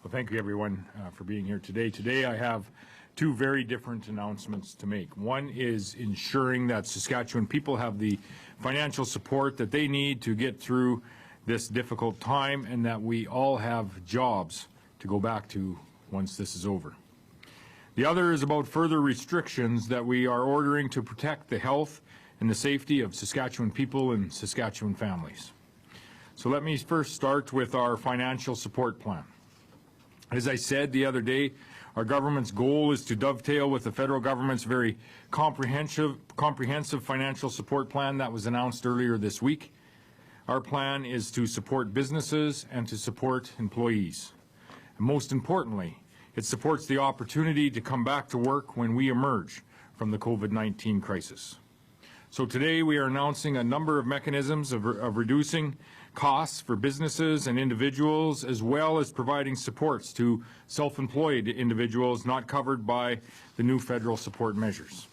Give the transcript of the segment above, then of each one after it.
Well, thank you, everyone, for being here today. Today, I have two very different announcements to make. One is ensuring that Saskatchewan people have the financial support that they need to get through this difficult time, and that we all have jobs to go back to once this is over. The other is about further restrictions that we are ordering to protect the health and the safety of Saskatchewan people and Saskatchewan families. So let me first start with our financial support plan. As I said the other day, our government's goal is to dovetail with the federal government's very comprehensive financial support plan that was announced earlier this week. Our plan is to support businesses and to support employees. And most importantly, it supports the opportunity to come back to work when we emerge from the COVID-19 crisis. So today we are announcing a number of mechanisms of reducing costs for businesses and individuals, as well as providing supports to self-employed individuals not covered by the new federal support measures.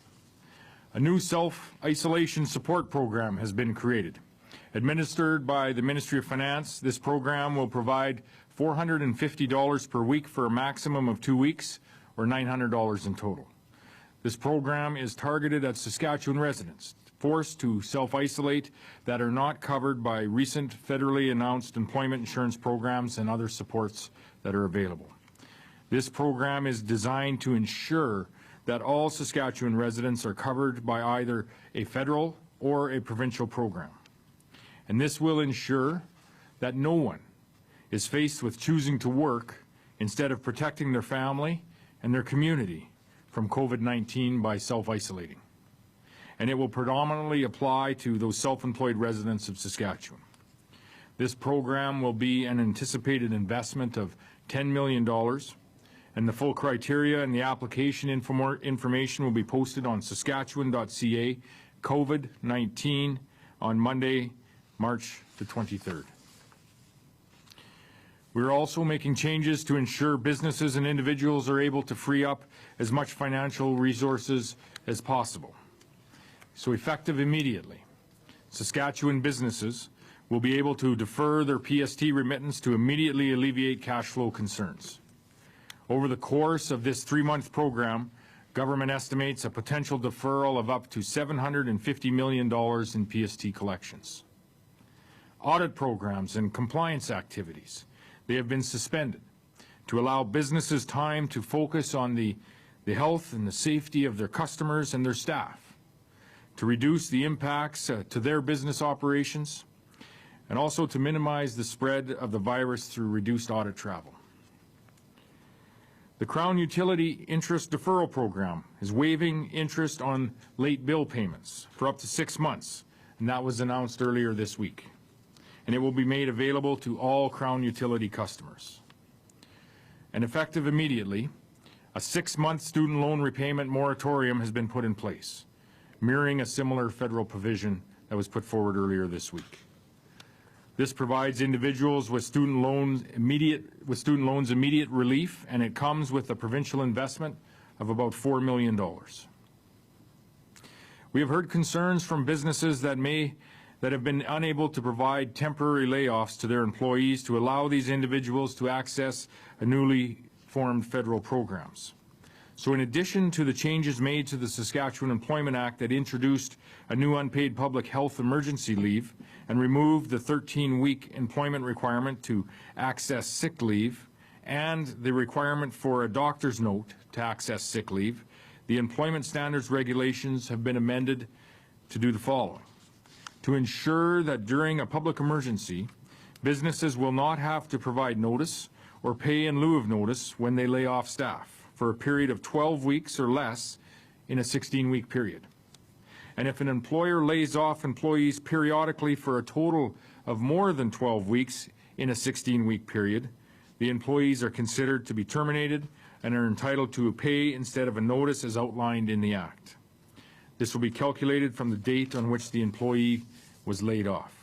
A new self-isolation support program has been created. Administered by the Ministry of Finance, this program will provide $450 per week for a maximum of 2 weeks, or $900 in total. This program is targeted at Saskatchewan residents forced to self-isolate that are not covered by recent federally announced employment insurance programs and other supports that are available. This program is designed to ensure that all Saskatchewan residents are covered by either a federal or a provincial program. And this will ensure that no one is faced with choosing to work instead of protecting their family and their community from COVID-19 by self-isolating. And it will predominantly apply to those self-employed residents of Saskatchewan. This program will be an anticipated investment of $10 million, and the full criteria and the application information will be posted on saskatchewan.ca COVID-19 on Monday, March the 23rd. We're also making changes to ensure businesses and individuals are able to free up as much financial resources as possible. So effective immediately, Saskatchewan businesses will be able to defer their PST remittance to immediately alleviate cash flow concerns. Over the course of this 3-month program, government estimates a potential deferral of up to $750 million in PST collections. Audit programs and compliance activities, they have been suspended to allow businesses time to focus on the health and the safety of their customers and their staff, to reduce the impacts to their business operations, and also to minimize the spread of the virus through reduced audit travel. The Crown Utility Interest Deferral Program is waiving interest on late bill payments for up to 6 months, and that was announced earlier this week. And it will be made available to all Crown Utility customers. And effective immediately, a 6-month student loan repayment moratorium has been put in place, mirroring a similar federal provision that was put forward earlier this week. This provides individuals with student loans immediate relief, and it comes with a provincial investment of about $4 million. We have heard concerns from businesses that have been unable to provide temporary layoffs to their employees to allow these individuals to access a newly formed federal programs. So in addition to the changes made to the Saskatchewan Employment Act that introduced a new unpaid public health emergency leave and removed the 13-week employment requirement to access sick leave and the requirement for a doctor's note to access sick leave, the employment standards regulations have been amended to do the following: to ensure that during a public emergency, businesses will not have to provide notice or pay in lieu of notice when they lay off staff for a period of 12 weeks or less in a 16-week period. And if an employer lays off employees periodically for a total of more than 12 weeks in a 16-week period, the employees are considered to be terminated and are entitled to a pay instead of a notice as outlined in the Act. This will be calculated from the date on which the employee was laid off.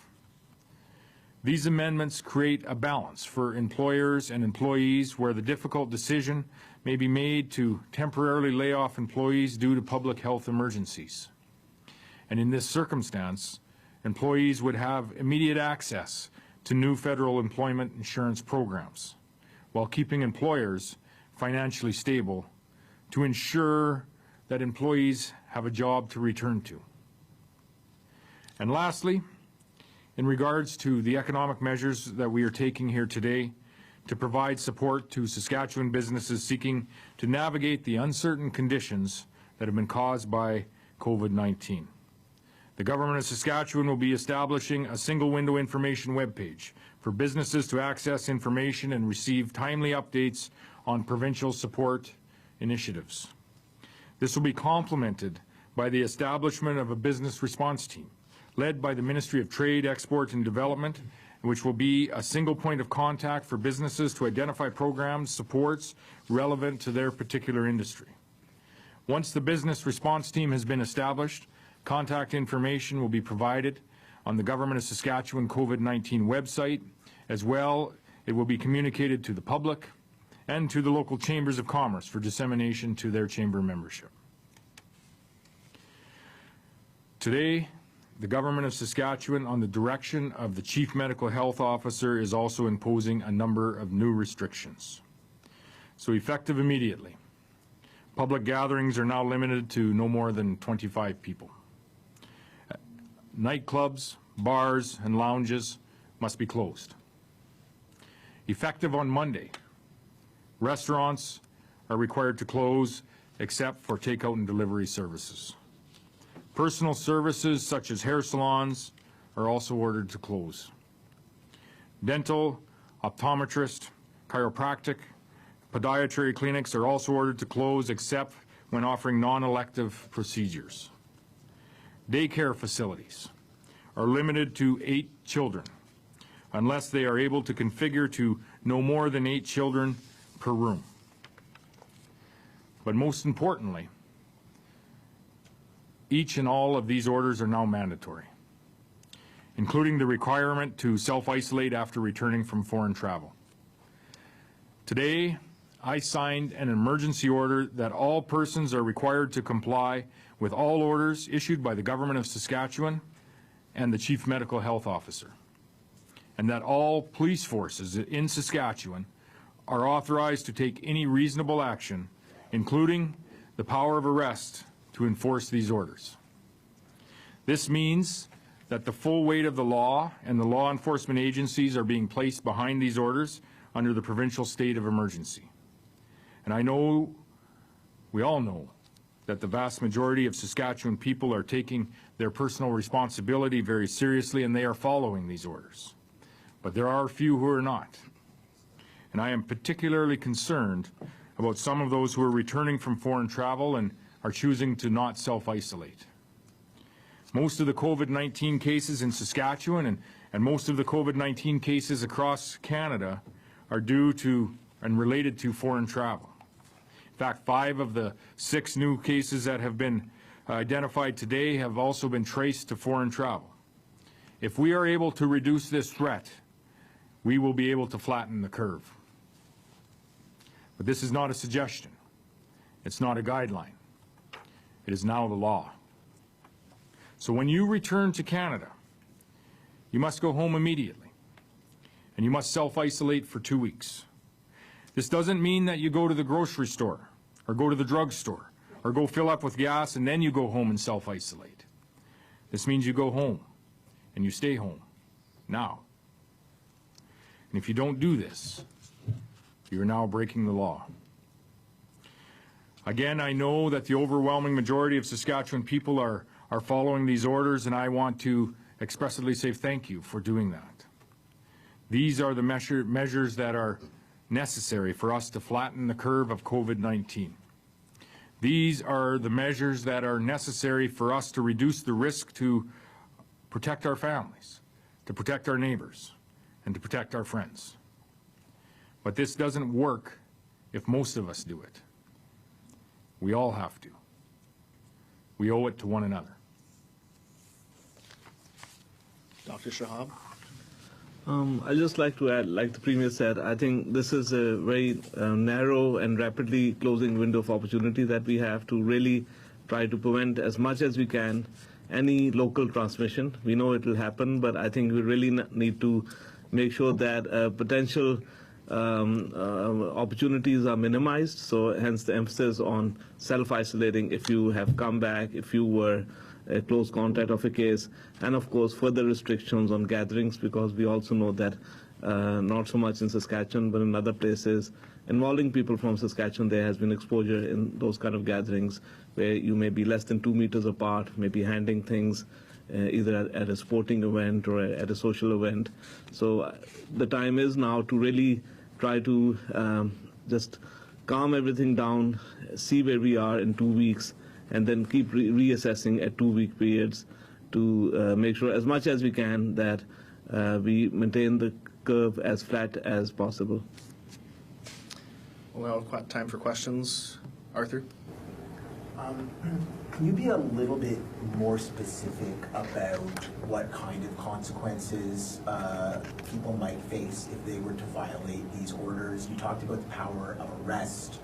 These amendments create a balance for employers and employees where the difficult decision may be made to temporarily lay off employees due to public health emergencies. And in this circumstance, employees would have immediate access to new federal employment insurance programs, while keeping employers financially stable to ensure that employees have a job to return to. And lastly, in regards to the economic measures that we are taking here today to provide support to Saskatchewan businesses seeking to navigate the uncertain conditions that have been caused by COVID-19. The Government of Saskatchewan will be establishing a single window information webpage for businesses to access information and receive timely updates on provincial support initiatives. This will be complemented by the establishment of a business response team led by the Ministry of Trade, Export and Development, which will be a single point of contact for businesses to identify programs, supports relevant to their particular industry. Once the business response team has been established, contact information will be provided on the Government of Saskatchewan COVID-19 website. As well, it will be communicated to the public and to the local chambers of commerce for dissemination to their chamber membership. Today, the Government of Saskatchewan, on the direction of the Chief Medical Health Officer, is also imposing a number of new restrictions. So effective immediately, public gatherings are now limited to no more than 25 people. Nightclubs, bars, and lounges must be closed. Effective on Monday, restaurants are required to close except for takeout and delivery services. Personal services such as hair salons are also ordered to close. Dental, optometrist, chiropractic, podiatry clinics are also ordered to close except when offering non-elective procedures. Daycare facilities are limited to 8 children unless they are able to configure to no more than 8 children per room. But most importantly, each and all of these orders are now mandatory, including the requirement to self-isolate after returning from foreign travel. Today, I signed an emergency order that all persons are required to comply with all orders issued by the Government of Saskatchewan and the Chief Medical Health Officer, and that all police forces in Saskatchewan are authorized to take any reasonable action, including the power of arrest, to enforce these orders. This means that the full weight of the law and the law enforcement agencies are being placed behind these orders under the provincial state of emergency. And I know, we all know, that the vast majority of Saskatchewan people are taking their personal responsibility very seriously and they are following these orders. But there are a few who are not. And I am particularly concerned about some of those who are returning from foreign travel and are choosing to not self-isolate. Most of the COVID-19 cases in Saskatchewan and most of the COVID-19 cases across Canada are due to and related to foreign travel. In fact, 5 of the 6 new cases that have been identified today have also been traced to foreign travel. If we are able to reduce this threat, we will be able to flatten the curve. But this is not a suggestion. It's not a guideline. It is now the law. So when you return to Canada, you must go home immediately, and you must self-isolate for 2 weeks. This doesn't mean that you go to the grocery store, or go to the drugstore, or go fill up with gas and then you go home and self-isolate. This means you go home, and you stay home, now. And if you don't do this, you are now breaking the law. Again, I know that the overwhelming majority of Saskatchewan people are following these orders, and I want to expressly say thank you for doing that. These are the measures that are necessary for us to flatten the curve of COVID-19. These are the measures that are necessary for us to reduce the risk to protect our families, to protect our neighbors, and to protect our friends. But this doesn't work if most of us do it. We all have to. We owe it to one another. Dr. Shahab? I'd just like to add, like the Premier said, I think this is a very narrow and rapidly closing window of opportunity that we have to really try to prevent as much as we can any local transmission. We know it will happen, but I think we really need to make sure that potential opportunities are minimized. So hence the emphasis on self-isolating if you have come back, if you were a close contact of a case, and of course further restrictions on gatherings, because we also know that not so much in Saskatchewan but in other places involving people from Saskatchewan, there has been exposure in those kind of gatherings where you may be less than 2 meters apart, maybe handing things either at a sporting event or at a social event. So the time is now to really try to just calm everything down, see where we are in 2 weeks, and then keep reassessing at 2-week periods to make sure as much as we can that we maintain the curve as flat as possible. We'll now have time for questions. Arthur? Can you be a little bit more specific about what kind of consequences people might face if they were to violate these orders? You talked about the power of arrest.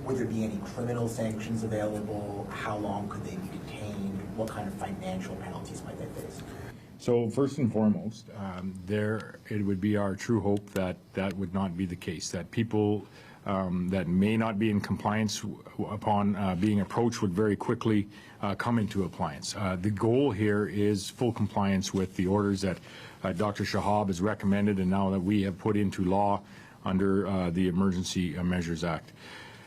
Would there be any criminal sanctions available? How long could they be detained? What kind of financial penalties might they face? So first and foremost, it would be our true hope that that would not be the case, that people that may not be in compliance upon being approached would very quickly come into compliance. The goal here is full compliance with the orders that Dr. Shahab has recommended and now that we have put into law under the Emergency Measures Act.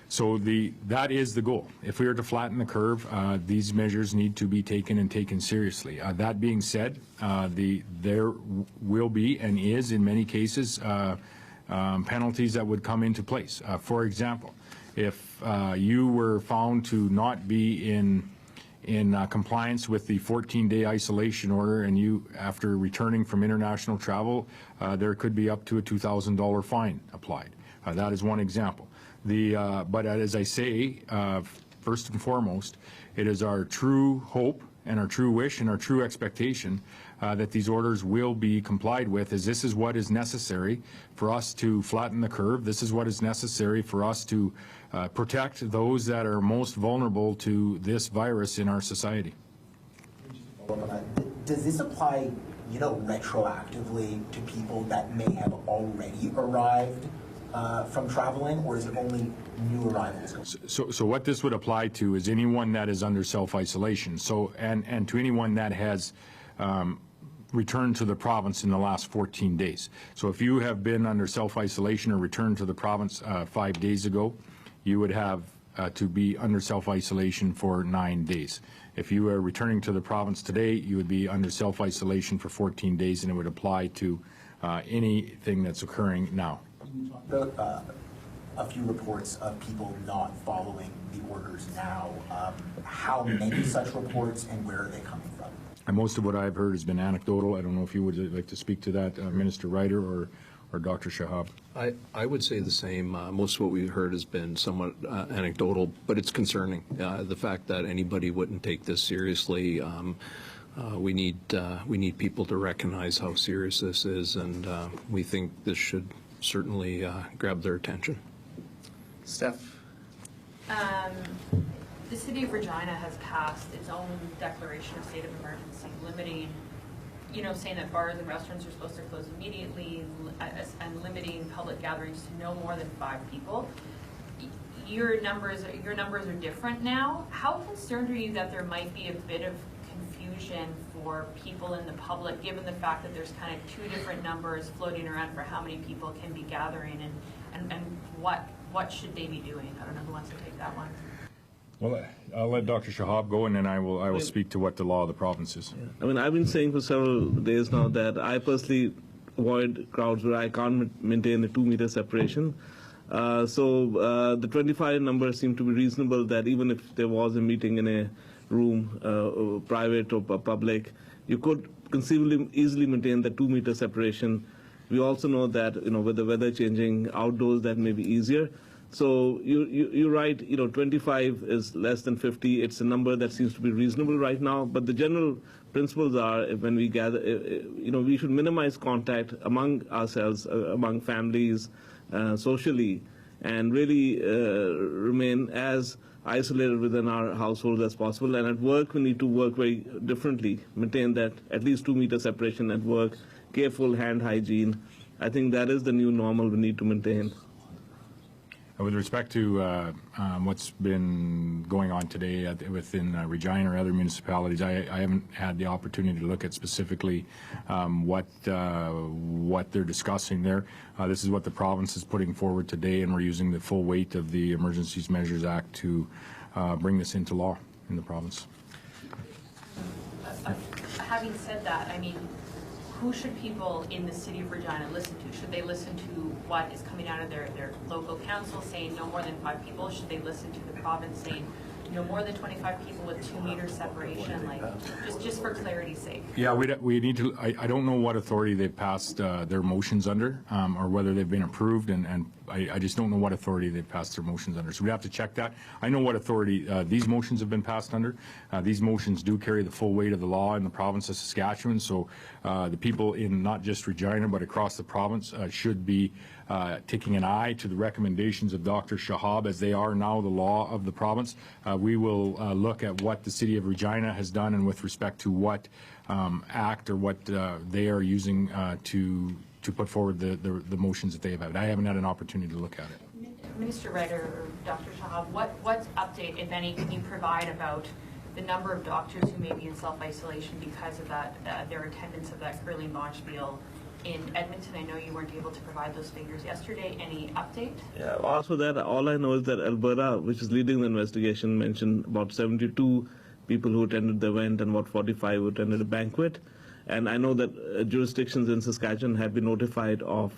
So that is the goal. If we are to flatten the curve, these measures need to be taken and taken seriously. That being said, there will be and is in many cases penalties that would come into place. For example, if you were found to not be in compliance with the 14-day isolation order and you, after returning from international travel, there could be up to a $2,000 fine applied. That is one example. But as I say, first and foremost, it is our true hope and our true wish and our true expectation that these orders will be complied with, as this is what is necessary for us to flatten the curve. This is what is necessary for us to protect those that are most vulnerable to this virus in our society. Does this apply, retroactively to people that may have already arrived from traveling, or is it only new arrivals? So what this would apply to is anyone that is under self-isolation. So and to anyone that has returned to the province in the last 14 days. So if you have been under self-isolation or returned to the province 5 days ago, you would have to be under self-isolation for 9 days. If you are returning to the province today, you would be under self-isolation for 14 days, and it would apply to anything that's occurring now. A few reports of people not following the orders now. How many such reports, and where are they coming from? And most of what I've heard has been anecdotal. I don't know if you would like to speak to that, Minister Ryder or Dr. Shahab. I would say the same. Most of what we've heard has been somewhat anecdotal, but it's concerning. The fact that anybody wouldn't take this seriously. We need people to recognize how serious this is, and we think this should certainly grab their attention. Steph? The city of Regina has passed its own declaration of state of emergency, limiting, saying that bars and restaurants are supposed to close immediately and limiting public gatherings to no more than 5 people. Your numbers are different now. How concerned are you that there might be a bit of confusion for people in the public, given the fact that there's kind of 2 different numbers floating around for how many people can be gathering and what should they be doing? I don't know who wants to take that one. Well, I'll let Dr. Shahab go, and then I will speak to what the law of the province is. Yeah. I mean, I've been saying for several days now that I personally avoid crowds where I can't maintain a 2-meter separation. So the 25 number seemed to be reasonable, that even if there was a meeting in a room, private or public, you could conceivably easily maintain the 2-meter separation. We also know that, with the weather changing outdoors, that may be easier. So you're right, 25 is less than 50. It's a number that seems to be reasonable right now. But the general principles are, when we gather, we should minimize contact among ourselves, among families, socially, and really remain as isolated within our household as possible. And at work, we need to work very differently, maintain that at least 2-meter separation at work, careful hand hygiene, I think that is the new normal we need to maintain. With respect to what's been going on today within Regina or other municipalities, I haven't had the opportunity to look at specifically what they're discussing there. This is what the province is putting forward today, and we're using the full weight of the Emergencies Measures Act to bring this into law in the province. Having said that, I mean, who should people in the city of Regina listen to? Should they listen to what is coming out of their local council saying no more than 5 people? Should they listen to the province saying no more than 25 people with 2 meter separation? Like, just for clarity's sake. Yeah, we need to. I don't know what authority they've passed their motions under, or whether they've been approved, and I just don't know what authority they've passed their motions under. So we have to check that. I know what authority these motions have been passed under. These motions do carry the full weight of the law in the province of Saskatchewan. So the people in not just Regina but across the province should be taking an eye to the recommendations of Dr. Shahab, as they are now the law of the province. We will look at what the city of Regina has done, and with respect to what act or what they are using to put forward the motions that they have had. I haven't had an opportunity to look at it. Minister Wright or Dr. Shahab, what update, if any, can you provide about the number of doctors who may be in self-isolation because of that, their attendance of that curling Bonchspiel in Edmonton? I know you weren't able to provide those figures yesterday. Any update? Yeah, also that, all I know is that Alberta, which is leading the investigation, mentioned about 72 people who attended the event and about 45 who attended a banquet. And I know that jurisdictions in Saskatchewan have been notified of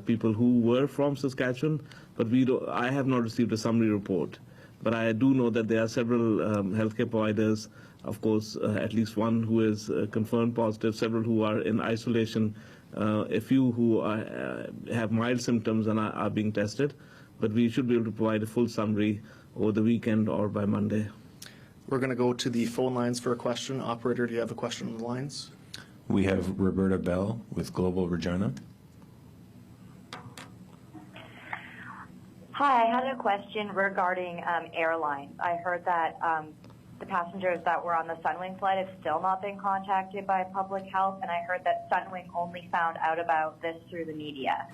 people who were from Saskatchewan, but I have not received a summary report. But I do know that there are several healthcare providers, of course, at least one who is confirmed positive, several who are in isolation, a few who have mild symptoms and are being tested. But we should be able to provide a full summary over the weekend or by Monday. We're going to go to the phone lines for a question. Operator, do you have a question on the lines? We have Roberta Bell with Global Regina. Hi, I had a question regarding airlines. I heard that the passengers that were on the Sunwing flight have still not been contacted by public health, and I heard that Sunwing only found out about this through the media.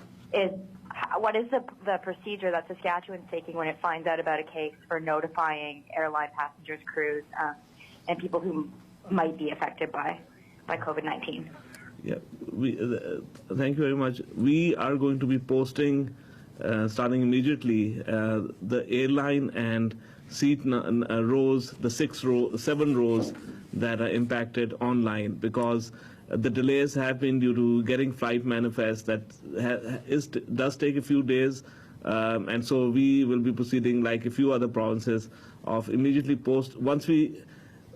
What is the procedure that Saskatchewan's taking when it finds out about a case for notifying airline passengers, crews, and people who might be affected by COVID-19? Yeah, thank you very much. We are going to be posting, starting immediately, the airline and seat rows, the 7 rows that are impacted online, because the delays have been due to getting flight manifests that does take a few days, and so we will be proceeding like a few other provinces of immediately post once we.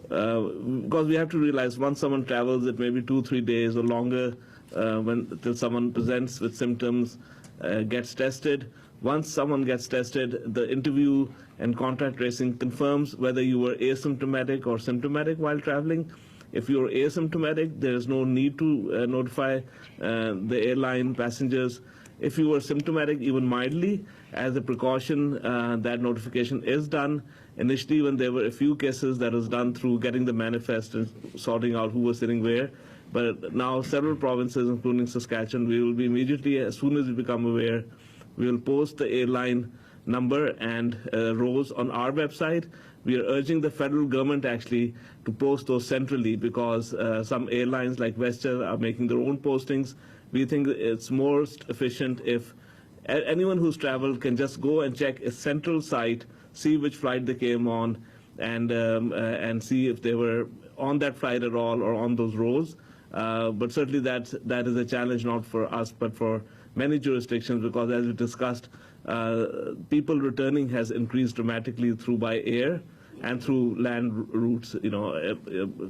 Because we have to realize once someone travels, it may be 2-3 days or longer till someone presents with symptoms, gets tested. Once someone gets tested, the interview and contact tracing confirms whether you were asymptomatic or symptomatic while traveling. If you're asymptomatic, there is no need to notify the airline passengers. If you were symptomatic, even mildly, as a precaution, that notification is done. Initially, when there were a few cases, that was done through getting the manifest and sorting out who was sitting where. But now several provinces, including Saskatchewan, we will be immediately, as soon as we become aware, we will post the airline number and rows on our website. We are urging the federal government actually to post those centrally, because some airlines like WestJet are making their own postings. We think it's most efficient if anyone who's traveled can just go and check a central site, see which flight they came on, and see if they were on that flight at all or on those rows. But certainly that is a challenge not for us but for many jurisdictions, because as we discussed, people returning has increased dramatically through by air and through land routes. You know,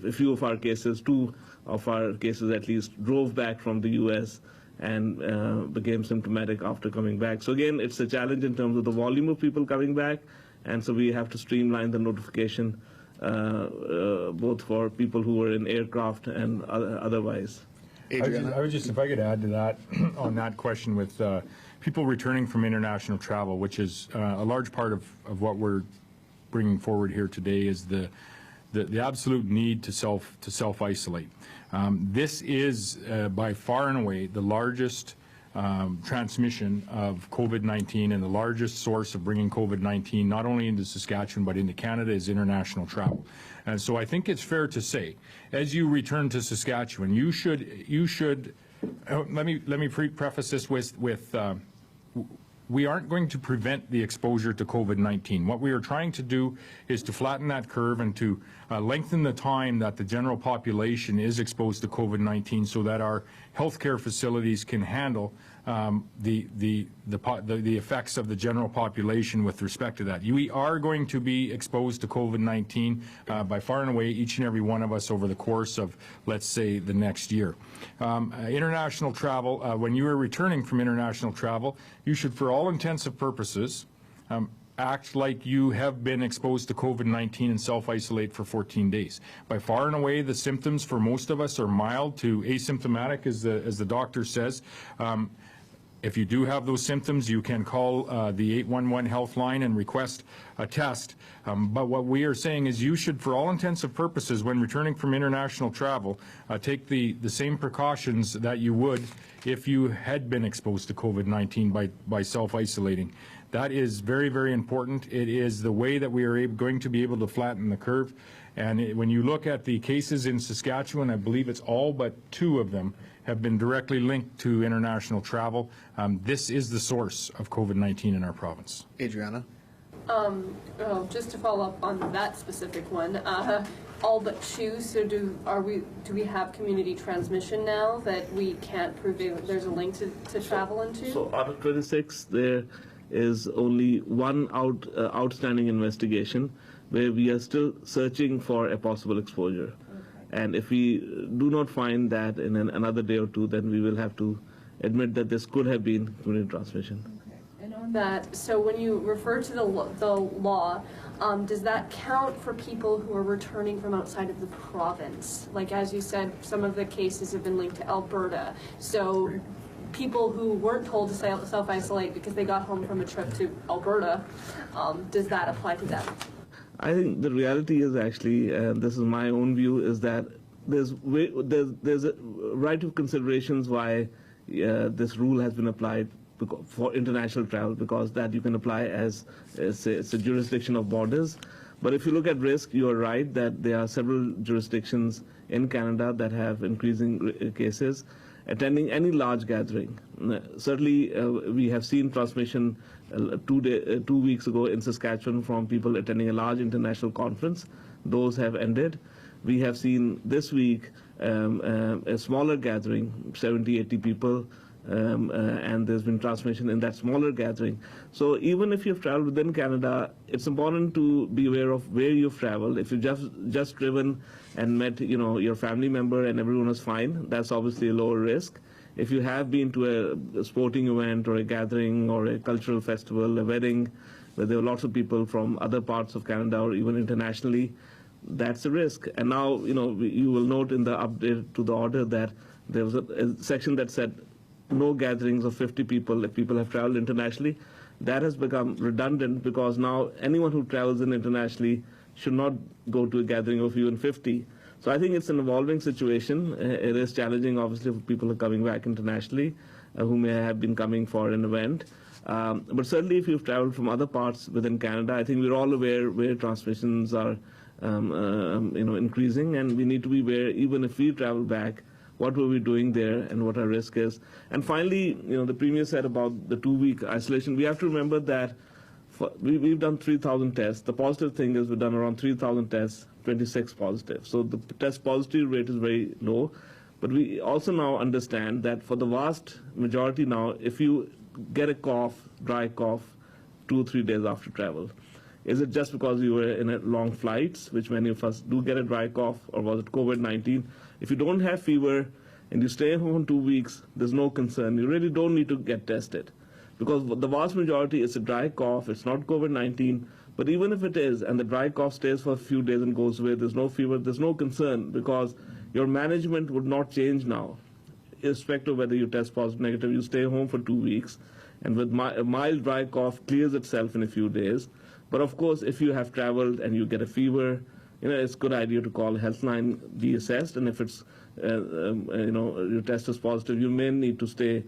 a few of our cases, 2 of our cases at least, drove back from the U.S. and became symptomatic after coming back. So again, it's a challenge in terms of the volume of people coming back, and so we have to streamline the notification both for people who were in aircraft and otherwise. Adriana? I would just, if I could add to that, on that question with people returning from international travel, which is a large part of what we're bringing forward here today, is the absolute need to self-isolate. This is by far and away the largest transmission of COVID-19, and the largest source of bringing COVID-19 not only into Saskatchewan but into Canada is international travel. And so I think it's fair to say, as you return to Saskatchewan, you should let me preface this with we aren't going to prevent the exposure to COVID-19. What we are trying to do is to flatten that curve and to lengthen the time that the general population is exposed to COVID-19 so that our healthcare facilities can handle the effects of the general population with respect to that. We are going to be exposed to COVID-19 by far and away, each and every one of us, over the course of, let's say, the next year. International travel, when you are returning from international travel, you should, for all intents and purposes, act like you have been exposed to COVID-19 and self-isolate for 14 days. By far and away, the symptoms for most of us are mild to asymptomatic, as the doctor says. If you do have those symptoms, you can call the 811 health line and request a test. But what we are saying is you should, for all intents and purposes, when returning from international travel, take the same precautions that you would if you had been exposed to COVID-19 by self-isolating. That is very, very important. It is the way that we are going to be able to flatten the curve. And when you look at the cases in Saskatchewan, I believe it's all but 2 of them have been directly linked to international travel. This is the source of COVID-19 in our province. Adriana? Just to follow up on that specific one, all but 2. So do we have community transmission now that we can't prove there's a link to travel into? So out of 26, there is only one outstanding investigation where we are still searching for a possible exposure. And if we do not find that in another day or 2, then we will have to admit that this could have been community transmission. Okay. And on that, so when you refer to the law, does that count for people who are returning from outside of the province? Like, as you said, some of the cases have been linked to Alberta. So people who weren't told to self-isolate because they got home from a trip to Alberta, does that apply to them? I think the reality is actually, and this is my own view, is that there's a right of considerations why this rule has been applied for international travel, because that you can apply as it's a jurisdiction of borders. But if you look at risk, you are right that there are several jurisdictions in Canada that have increasing cases. Attending any large gathering, certainly we have seen transmission 2 weeks ago in Saskatchewan from people attending a large international conference. Those have ended. We have seen this week a smaller gathering, 70, 80 people, and there's been transmission in that smaller gathering. So even if you've traveled within Canada, it's important to be aware of where you've traveled. If you've just driven and met, your family member and everyone was fine, that's obviously a lower risk. If you have been to a sporting event or a gathering or a cultural festival, a wedding, where there are lots of people from other parts of Canada or even internationally, that's a risk. And now, you will note in the update to the order that there was a section that said no gatherings of 50 people if people have traveled internationally. That has become redundant because now anyone who travels in internationally should not go to a gathering of even 50. So I think it's an evolving situation. It is challenging, obviously, for people who are coming back internationally, who may have been coming for an event. But certainly if you've traveled from other parts within Canada, I think we're all aware where transmissions are increasing, and we need to be aware, even if we travel back, what were we doing there and what our risk is. And finally, the Premier said about the 2-week isolation. We have to remember that we've done 3,000 tests. The positive thing is we've done around 3,000 tests, 26 positive. So the test positivity rate is very low. But we also now understand that for the vast majority now, if you get a cough, dry cough, 2 or 3 days after travel, is it just because you were in a long flights, which many of us do get a dry cough, or was it COVID-19? If you don't have fever and you stay home 2 weeks, there's no concern. You really don't need to get tested, because the vast majority is a dry cough. It's not COVID-19. But even if it is, and the dry cough stays for a few days and goes away, there's no fever, there's no concern, because your management would not change now. Irrespective of whether you test positive or negative, you stay home for 2 weeks, and with a mild dry cough clears itself in a few days. But of course, if you have traveled and you get a fever, it's a good idea to call Healthline, be assessed, and if it's, your test is positive, you may need to stay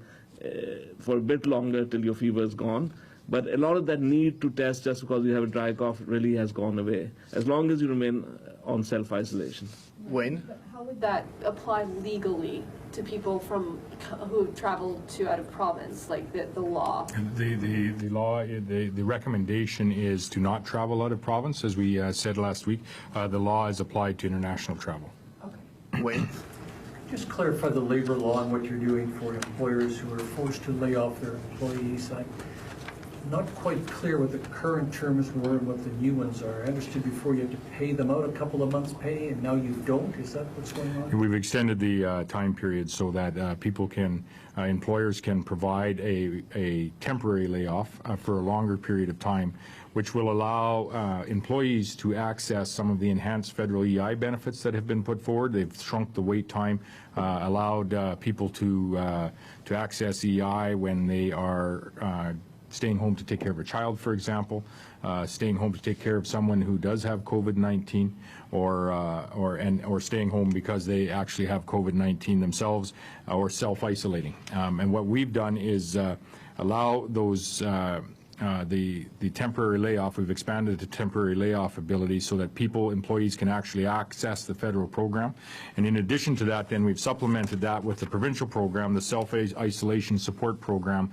for a bit longer till your fever is gone. But a lot of that need to test just because you have a dry cough really has gone away, as long as you remain on self-isolation. Wayne? How would that apply legally to people who travel to out of province, like the law? The law, the recommendation is to not travel out of province, as we said last week. The law is applied to international travel. Okay. Wayne? Just clarify the labor law and what you're doing for employers who are forced to lay off their employees. I'm not quite clear what the current terms were and what the new ones are. I understood before you had to pay them out a couple of months' pay, and now you don't. Is that what's going on? We've extended the time period so that people can, employers can provide a temporary layoff for a longer period of time, which will allow employees to access some of the enhanced federal EI benefits that have been put forward. They've shrunk the wait time, allowed people to access EI when they are staying home to take care of a child, for example, staying home to take care of someone who does have COVID-19, or staying home because they actually have COVID-19 themselves, or self-isolating. And what we've done is allow those the temporary layoff. We've expanded the temporary layoff ability so that employees can actually access the federal program. And in addition to that, then we've supplemented that with the provincial program, the self-isolation support program,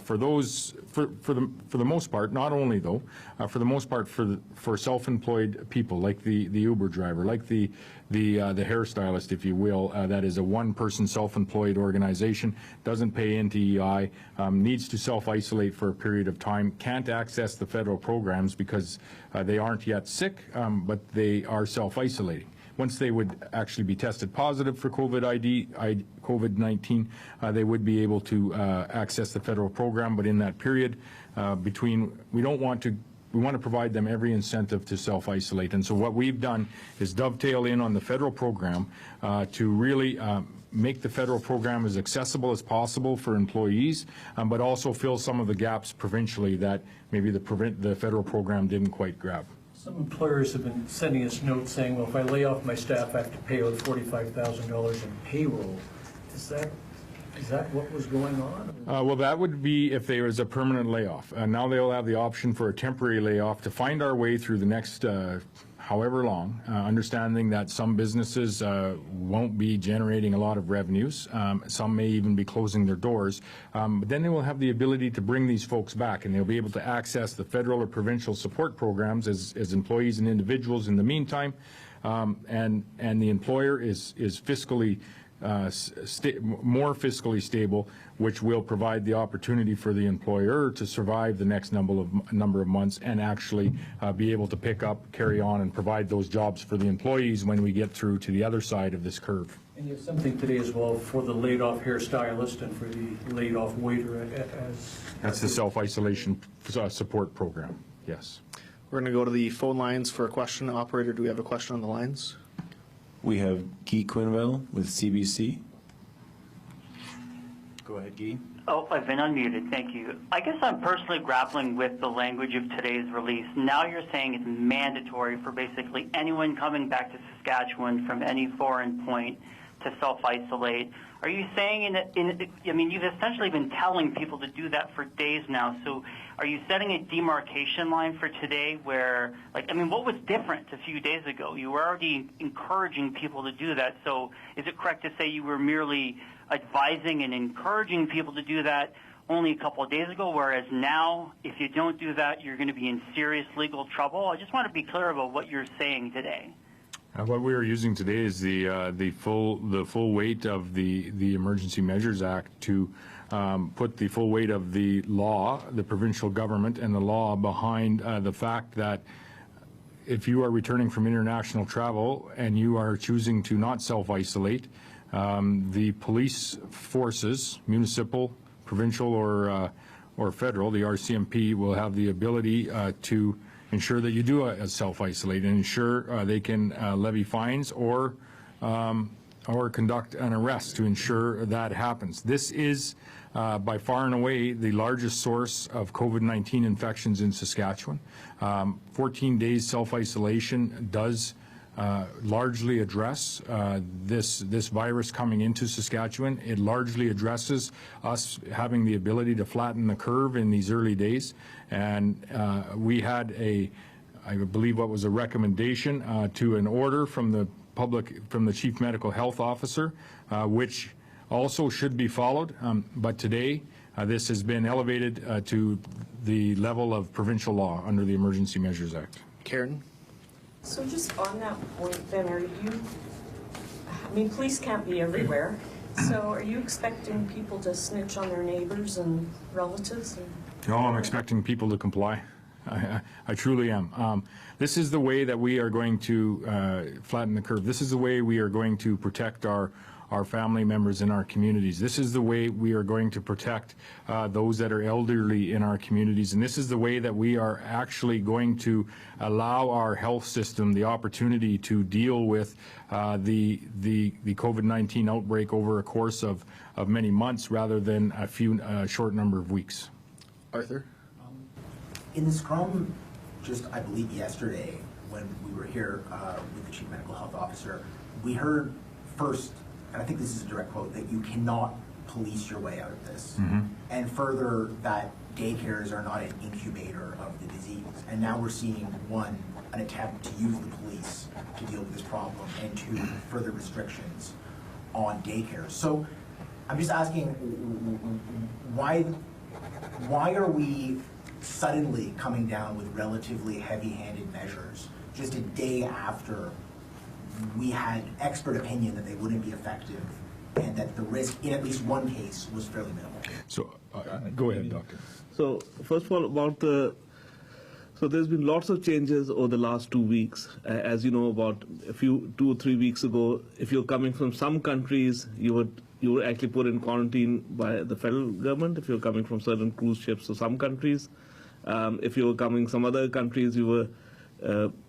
for those, for the most part, not only though, for the most part for self-employed people like the Uber driver, like the hairstylist, if you will, that is a one-person self-employed organization, doesn't pay into EI, needs to self-isolate for a period of time, can't access the federal programs because they aren't yet sick, but they are self-isolating. Once they would actually be tested positive for COVID-19, they would be able to access the federal program, but in that period we want to provide them every incentive to self-isolate. And so what we've done is dovetail in on the federal program to really make the federal program as accessible as possible for employees, but also fill some of the gaps provincially that maybe the federal program didn't quite grab. Some employers have been sending us notes saying, well, if I lay off my staff, I have to pay out $45,000 in payroll. Is that what was going on? Well, that would be if there was a permanent layoff. Now they'll have the option for a temporary layoff to find our way through the next however long, understanding that some businesses won't be generating a lot of revenues. Some may even be closing their doors. But then they will have the ability to bring these folks back, and they'll be able to access the federal or provincial support programs as employees and individuals in the meantime. And the employer is fiscally more fiscally stable, which will provide the opportunity for the employer to survive the next number of months and actually be able to pick up, carry on, and provide those jobs for the employees when we get through to the other side of this curve. And you have something today as well for the laid-off hairstylist and for the laid-off waiter That's the self-isolation support program, yes. We're going to go to the phone lines for a question. Operator, do we have a question on the lines? We have Guy Quinville with CBC. Go ahead, Guy. Oh, I've been unmuted. Thank you. I guess I'm personally grappling with the language of today's release. Now you're saying it's mandatory for basically anyone coming back to Saskatchewan from any foreign point to self-isolate. Are you saying I mean, you've essentially been telling people to do that for days now. So are you setting a demarcation line for today where, like, I mean, what was different a few days ago? You were already encouraging people to do that. So is it correct to say you were merely advising and encouraging people to do that only a couple of days ago, whereas now, if you don't do that, you're going to be in serious legal trouble? I just want to be clear about what you're saying today. What we are using today is the full weight of the Emergency Measures Act to put the full weight of the law, the provincial government, and the law behind the fact that if you are returning from international travel and you are choosing to not self-isolate, the police forces, municipal, provincial, or federal, the RCMP, will have the ability to ensure that you do self-isolate and ensure they can levy fines or conduct an arrest to ensure that happens. This is by far and away the largest source of COVID-19 infections in Saskatchewan. 14 days self-isolation does largely address this virus coming into Saskatchewan. It largely addresses us having the ability to flatten the curve in these early days. And we had I believe what was a recommendation to an order from the Chief Medical Health Officer, which also should be followed. But today, this has been elevated to the level of provincial law under the Emergency Measures Act. Karen? So just on that point then, I mean, police can't be everywhere. So are you expecting people to snitch on their neighbors and relatives? No, I'm expecting people to comply. I truly am. This is the way that we are going to flatten the curve. This is the way we are going to protect our family members in our communities. This is the way we are going to protect those that are elderly in our communities. And this is the way that we are actually going to allow our health system the opportunity to deal with the COVID-19 outbreak over a course of many months rather than a short number of weeks. Arthur? In the scrum, just I believe yesterday, when we were here with the Chief Medical Health Officer, we heard first, and I think this is a direct quote, that you cannot police your way out of this. And further, that daycares are not an incubator of the disease. And now we're seeing, one, an attempt to use the police to deal with this problem, and two, further restrictions on daycares. So I'm just asking, why are we suddenly coming down with relatively heavy-handed measures just a day after we had expert opinion that they wouldn't be effective and that the risk in at least one case was fairly minimal? So go ahead, Doctor. So first of all, so there's been lots of changes over the last 2 weeks. As you know, about 2 or 3 weeks ago, if you're coming from some countries, you were actually put in quarantine by the federal government. If you're coming from certain cruise ships or some countries, if you were coming from other countries, you were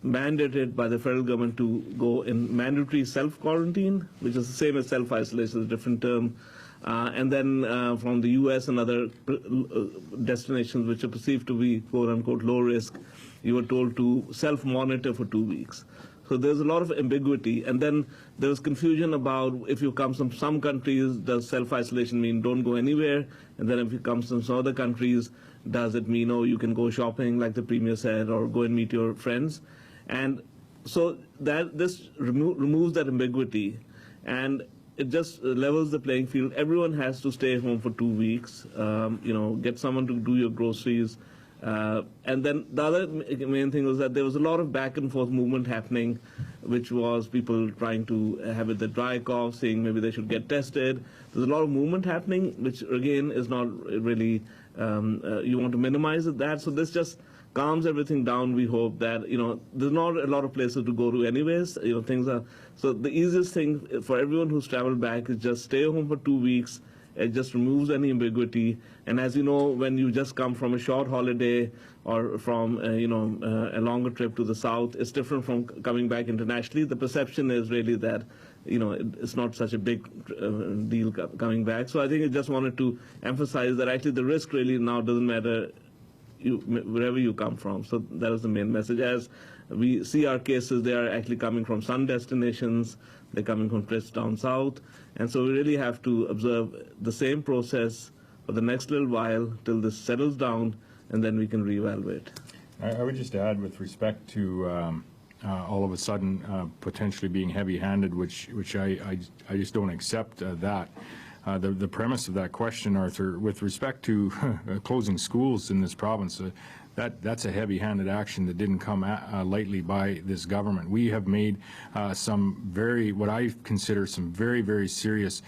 mandated by the federal government to go in mandatory self-quarantine, which is the same as self-isolation, a different term. And then from the U.S. and other destinations which are perceived to be quote-unquote low risk, you were told to self-monitor for 2 weeks. So there's a lot of ambiguity. And then there was confusion about if you come from some countries, does self-isolation mean don't go anywhere? And then if you come from some other countries, does it mean, oh, you can go shopping, like the Premier said, or go and meet your friends? And so this removes that ambiguity, and it just levels the playing field. Everyone has to stay home for 2 weeks, get someone to do your groceries. And then the other main thing was that there was a lot of back and forth movement happening, which was people trying to have it the dry cough, saying maybe they should get tested. There's a lot of movement happening, which again is not really, you want to minimize that. So this just calms everything down. We hope that, there's not a lot of places to go to anyways. Things are, so the easiest thing for everyone who's traveled back is just stay home for 2 weeks. It just removes any ambiguity. And as you know, when you just come from a short holiday or from, a longer trip to the south, it's different from coming back internationally. The perception is really that, it's not such a big deal coming back. So I think I just wanted to emphasize that actually the risk really now doesn't matter wherever you come from. So that is the main message. As we see our cases, they are actually coming from sun destinations. They're coming from trips down south. And so we really have to observe the same process for the next little while till this settles down, and then we can reevaluate. I would just add, with respect to all of a sudden potentially being heavy-handed, which I just don't accept that. The premise of that question, Arthur, with respect to closing schools in this province, that's a heavy-handed action that didn't come lightly by this government. We have made what I consider some very, very serious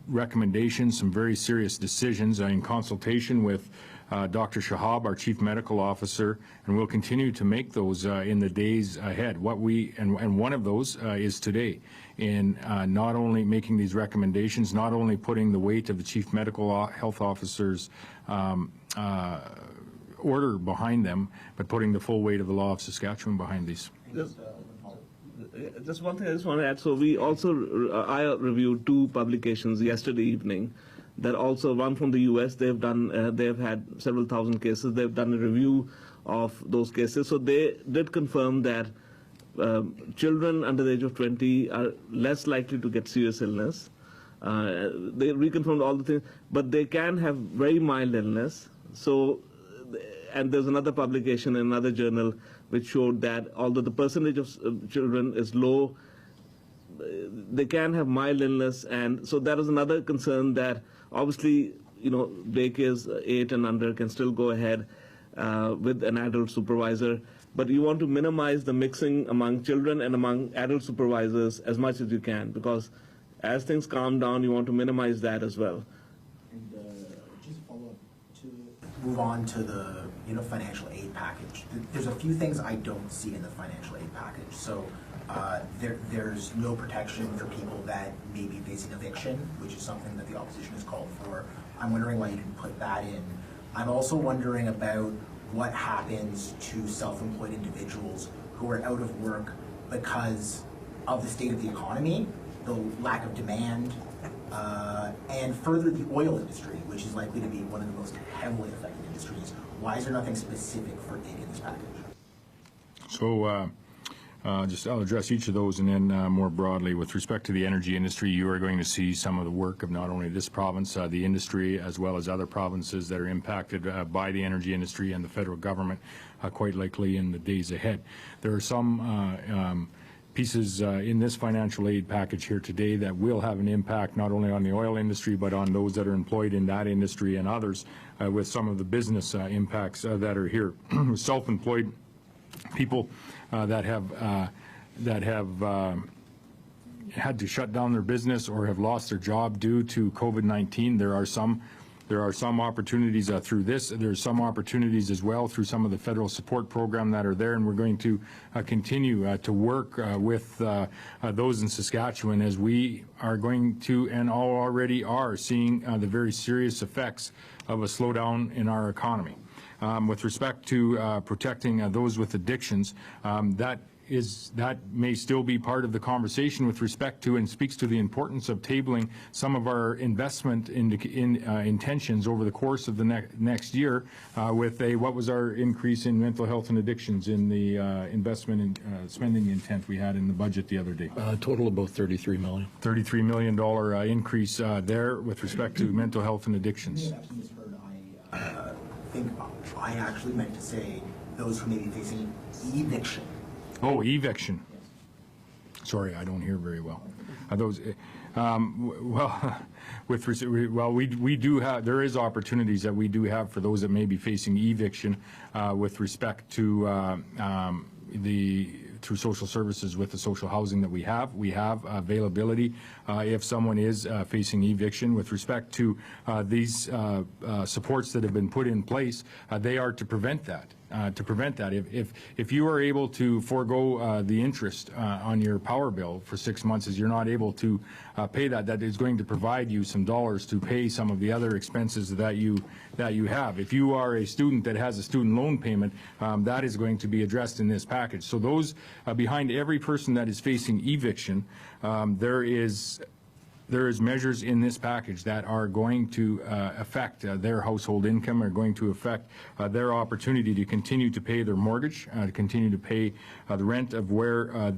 recommendations, some very serious decisions in consultation with Dr. Shahab, our Chief Medical Officer, and we'll continue to make those in the days ahead. And one of those is today, in not only making these recommendations, not only putting the weight of the Chief Medical Health Officer's order behind them, but putting the full weight of the law of Saskatchewan behind these. Just one thing I just want to add. So we also, I reviewed 2 publications yesterday evening that also, one from the U.S., they've had several thousand cases. They've done a review of those cases. So they did confirm that children under the age of 20 are less likely to get serious illness. They reconfirmed all the things, but they can have very mild illness. So, and there's another publication in another journal which showed that although the percentage of children is low, they can have mild illness, and so that is another concern that obviously, daycares 8 and under can still go ahead with an adult supervisor, but you want to minimize the mixing among children and among adult supervisors as much as you can, because as things calm down, you want to minimize that as well. And just follow up to move on to the financial aid package. There's a few things I don't see in the financial aid package. So there's no protection for people that may be facing eviction, which is something that the opposition has called for. I'm wondering why you didn't put that in. I'm also wondering about what happens to self-employed individuals who are out of work because of the state of the economy, the lack of demand, and further the oil industry, which is likely to be one of the most heavily affected industries. Why is there nothing specific for aid in this package? So I'll address each of those, and then more broadly, with respect to the energy industry, you are going to see some of the work of not only this province, the industry, as well as other provinces that are impacted by the energy industry and the federal government, quite likely in the days ahead. There are some pieces in this financial aid package here today that will have an impact not only on the oil industry, but on those that are employed in that industry and others, with some of the business impacts that are here. Self-employed people that have had to shut down their business or have lost their job due to COVID-19. There are some opportunities through this. There's some opportunities as well through some of the federal support program that are there, and we're going to continue to work with those in Saskatchewan, as we are going to and already are seeing the very serious effects of a slowdown in our economy. With respect to protecting those with addictions, that may still be part of the conversation with respect to, and speaks to the importance of tabling some of our investment intentions over the course of the next year, with what was our increase in mental health and addictions in the investment and spending intent we had in the budget the other day. Total about $33 million. $33 million increase there with respect to mental health and addictions. I think I actually meant to say those who may be facing eviction. Oh, eviction. Yes. Sorry, I don't hear very well. Those, we do have. There is opportunities that we do have for those that may be facing eviction, with respect to through social services with the social housing that we have. We have availability if someone is facing eviction. With respect to these supports that have been put in place, they are to prevent that. If you are able to forego the interest on your power bill for 6 months, as you're not able to pay that, that is going to provide you some dollars to pay some of the other expenses that you have. If you are a student that has a student loan payment, that is going to be addressed in this package. So those behind every person that is facing eviction, there is measures in this package that are going to affect their household income, are going to affect their opportunity to continue to pay their mortgage, to continue to pay the rent of where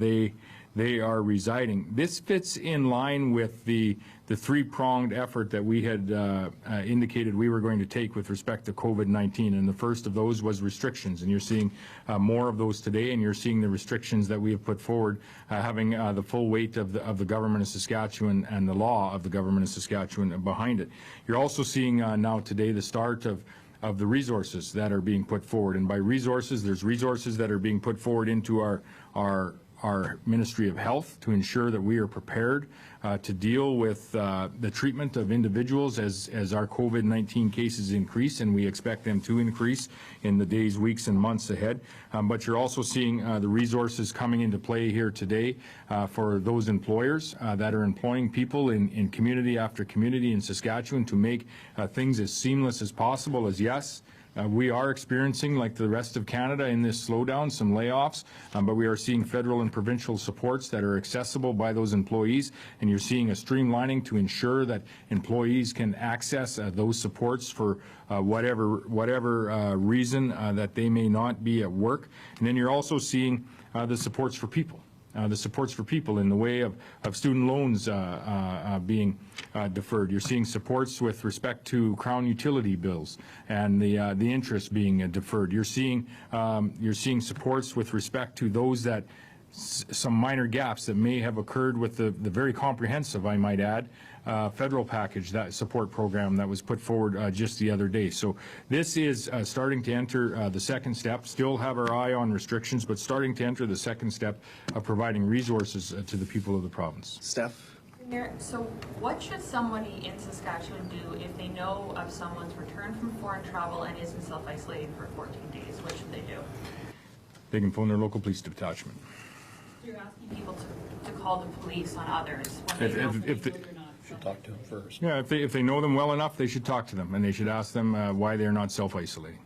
they are residing. This fits in line with the three-pronged effort that we had indicated we were going to take with respect to COVID-19, and the first of those was restrictions, and you're seeing more of those today, and you're seeing the restrictions that we have put forward having the full weight of the government of Saskatchewan and the law of the government of Saskatchewan behind it. You're also seeing now today the start of the resources that are being put forward, and by resources, there's resources that are being put forward into our Ministry of Health to ensure that we are prepared to deal with the treatment of individuals as our COVID-19 cases increase, and we expect them to increase in the days, weeks, and months ahead. But you're also seeing the resources coming into play here today for those employers that are employing people in community after community in Saskatchewan to make things as seamless as possible, as yes, We are experiencing, like the rest of Canada, in this slowdown, some layoffs, but we are seeing federal and provincial supports that are accessible by those employees, and you're seeing a streamlining to ensure that employees can access those supports for whatever reason that they may not be at work. And then you're also seeing the supports for people. In the way of student loans being deferred. You're seeing supports with respect to Crown utility bills and the interest being deferred. You're seeing supports with respect to those that some minor gaps that may have occurred with the very comprehensive, I might add, federal package, that support program that was put forward just the other day. So this is starting to enter the second step. Still have our eye on restrictions, but starting to enter the second step of providing resources to the people of the province. Steph? So what should somebody in Saskatchewan do if they know of someone's returned from foreign travel and isn't self-isolating for 14 days? What should they do? They can phone their local police detachment. You're asking people to call the police on others when they know If they, Should talk to them first. yeah, if they know them well enough, they should talk to them, and they should ask them why they're not self-isolating.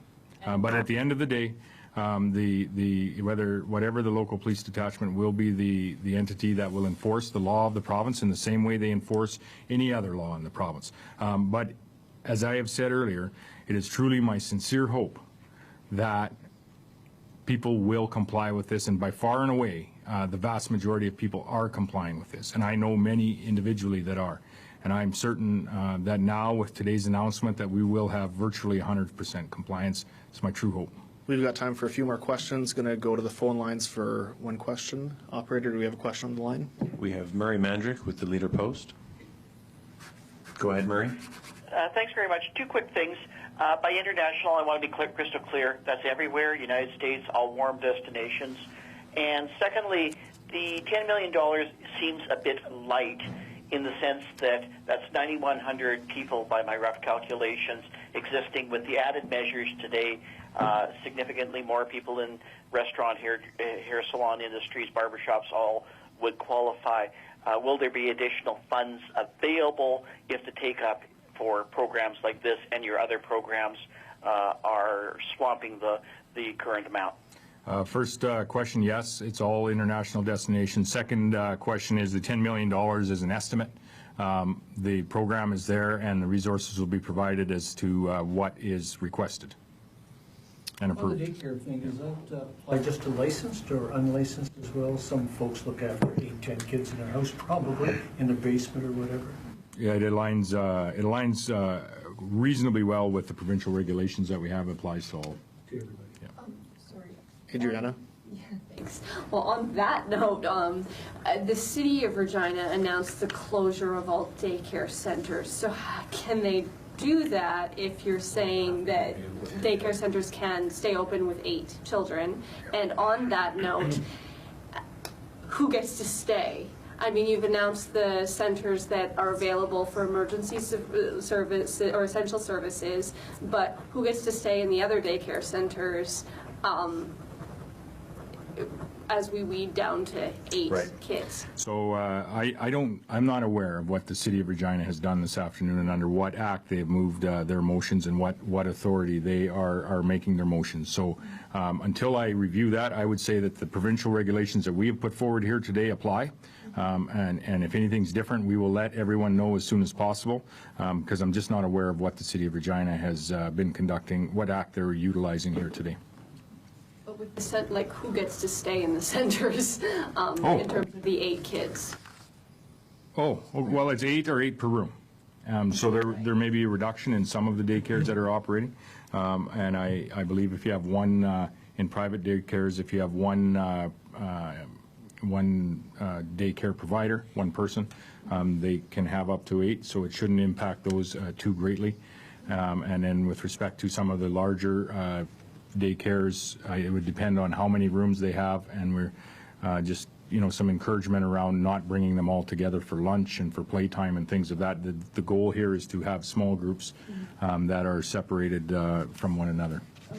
But at the end of the day, whatever the local police detachment will be the entity that will enforce the law of the province in the same way they enforce any other law in the province. But as I have said earlier, it is truly my sincere hope that people will comply with this, and by far and away, the vast majority of people are complying with this, and I know many individually that are. And I'm certain that now, with today's announcement, that we will have virtually 100% compliance. It's my true hope. We've got time for a few more questions. Going to go to the phone lines for one question. Operator, do we have a question on the line? We have Murray Mandrick with the Leader Post. Go ahead, Murray. Thanks very much. Two quick things. By international, I want to be crystal clear. That's everywhere, United States, all warm destinations. And secondly, the $10 million seems a bit light in the sense that that's 9,100 people, by my rough calculations, existing with the added measures today. Significantly more people in restaurant, hair salon industries, barbershops, all would qualify. Will there be additional funds available if the take-up for programs like this and your other programs are swamping the current amount? First question, yes, it's all international destinations. Second question is the $10 million is an estimate. The program is there, and the resources will be provided as to what is requested and approved. On the daycare thing, does that apply just to licensed or unlicensed as well? Some folks look after 8, 10 kids in their house, probably in the basement or whatever. Yeah, it aligns reasonably well with the provincial regulations that we have. Applies to all. To everybody. Sorry. Adriana? Yeah, thanks. Well, on that note, the city of Regina announced the closure of all daycare centers. So how can they do that if you're saying that daycare centers can stay open with 8 children? And on that note, who gets to stay? I mean, you've announced the centers that are available for emergency service or essential services, but who gets to stay in the other daycare centers as we weed down to 8 kids? So I'm not aware of what the city of Regina has done this afternoon and under what act they have moved their motions and what authority they are making their motions. So until I review that, I would say that the provincial regulations that we have put forward here today apply. And if anything's different, we will let everyone know as soon as possible, because I'm just not aware of what the city of Regina has been conducting, what act they're utilizing here today. But with the like, who gets to stay in the centers in terms of the 8 kids? Oh, well, it's 8 or 8 per room. So there may be a reduction in some of the daycares that are operating. And I believe if you have one in private daycares, if you have one daycare provider, one person, they can have up to 8, so it shouldn't impact those too greatly. And then with respect to some of the larger daycares, it would depend on how many rooms they have, and we're just, some encouragement around not bringing them all together for lunch and for playtime and things of that. The goal here is to have small groups that are separated from one another.